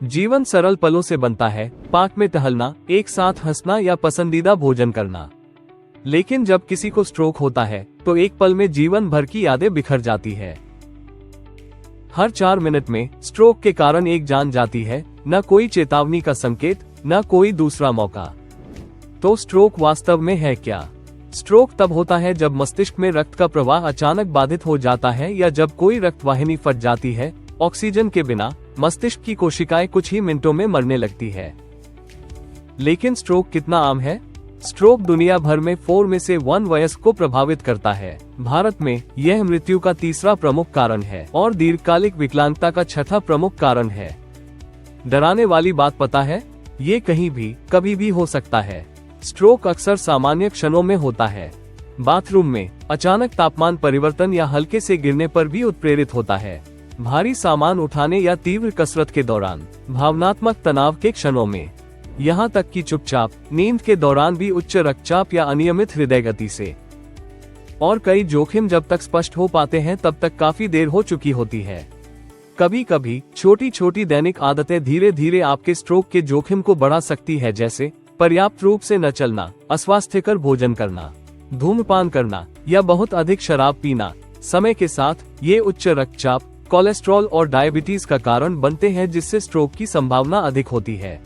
जीवन सरल पलों से बनता है, पार्क में टहलना, एक साथ हंसना या पसंदीदा भोजन करना। लेकिन जब किसी को स्ट्रोक होता है तो एक पल में जीवन भर की यादें बिखर जाती है। हर 4 मिनट में स्ट्रोक के कारण एक जान जाती है, न कोई चेतावनी का संकेत, न कोई दूसरा मौका। तो स्ट्रोक वास्तव में है क्या? स्ट्रोक तब होता है जब मस्तिष्क में रक्त का प्रवाह अचानक बाधित हो जाता है या जब कोई रक्त वाहिनी फट जाती है। ऑक्सीजन के बिना मस्तिष्क की कोशिकाएं कुछ ही मिनटों में मरने लगती है। लेकिन स्ट्रोक कितना आम है? स्ट्रोक दुनिया भर में 4 में से 1 वयस्क को प्रभावित करता है। भारत में यह मृत्यु का तीसरा प्रमुख कारण है और दीर्घकालिक विकलांगता का छठा प्रमुख कारण है। डराने वाली बात पता है, ये कहीं भी कभी भी हो सकता है। स्ट्रोक अक्सर सामान्य क्षणों में होता है। बाथरूम में अचानक तापमान परिवर्तन या हल्के से गिरने पर भी उत्प्रेरित होता है। भारी सामान उठाने या तीव्र कसरत के दौरान, भावनात्मक तनाव के क्षणों में, यहाँ तक कि चुपचाप नींद के दौरान भी उच्च रक्तचाप या अनियमित हृदय गति से। और कई जोखिम जब तक स्पष्ट हो पाते हैं तब तक काफी देर हो चुकी होती है। कभी कभी छोटी छोटी दैनिक आदतें धीरे धीरे आपके स्ट्रोक के जोखिम को बढ़ा सकती है, जैसे पर्याप्त रूप से न चलना, अस्वास्थ्यकर भोजन करना, धूम्रपान करना या बहुत अधिक शराब पीना। समय के साथ ये उच्च रक्तचाप, कोलेस्ट्रॉल और डायबिटीज का कारण बनते हैं, जिससे स्ट्रोक की संभावना अधिक होती है।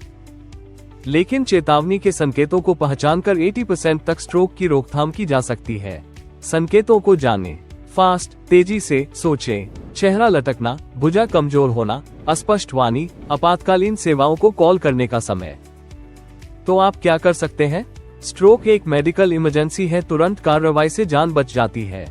लेकिन चेतावनी के संकेतों को पहचानकर 80% तक स्ट्रोक की रोकथाम की जा सकती है। संकेतों को जानें। फास्ट, तेजी से सोचें, चेहरा लटकना, भुजा कमजोर होना, अस्पष्ट वाणी, आपातकालीन सेवाओं को कॉल करने का समय। तो आप क्या कर सकते हैं? स्ट्रोक एक मेडिकल इमरजेंसी है, तुरंत कार्रवाई से जान बच जाती है।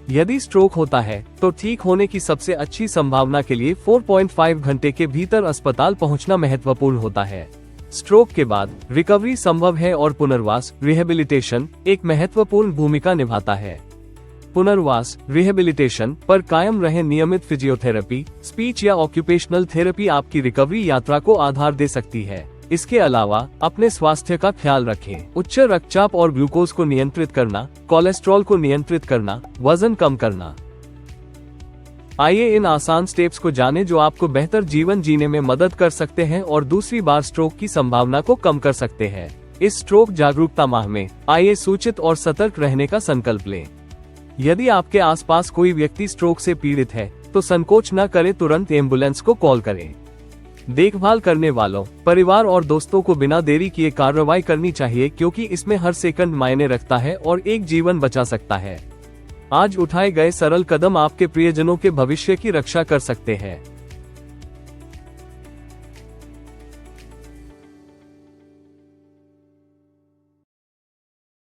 यदि स्ट्रोक होता है तो ठीक होने की सबसे अच्छी संभावना के लिए 4.5 घंटे के भीतर अस्पताल पहुंचना महत्वपूर्ण होता है। स्ट्रोक के बाद रिकवरी संभव है और पुनर्वास, रिहेबिलिटेशन, एक महत्वपूर्ण भूमिका निभाता है। पुनर्वास, रिहेबिलिटेशन पर कायम रहे नियमित फिजियोथेरेपी, स्पीच या ऑक्यूपेशनल थेरेपी आपकी रिकवरी यात्रा को आधार दे सकती है। इसके अलावा अपने स्वास्थ्य का ख्याल रखें। उच्च रक्तचाप और ग्लूकोज को नियंत्रित करना, कोलेस्ट्रॉल को नियंत्रित करना, वजन कम करना। आइए इन आसान स्टेप्स को जानें जो आपको बेहतर जीवन जीने में मदद कर सकते हैं और दूसरी बार स्ट्रोक की संभावना को कम कर सकते हैं। इस स्ट्रोक जागरूकता माह में आइए सूचित और सतर्क रहने का संकल्प लें। यदि आपके आसपास कोई व्यक्ति स्ट्रोक से पीड़ित है तो संकोच न करें, तुरंत एम्बुलेंस को कॉल करें। देखभाल करने वालों, परिवार और दोस्तों को बिना देरी किए कार्रवाई करनी चाहिए, क्योंकि इसमें हर सेकंड मायने रखता है और एक जीवन बचा सकता है। आज उठाए गए सरल कदम आपके प्रियजनों के भविष्य की रक्षा कर सकते हैं।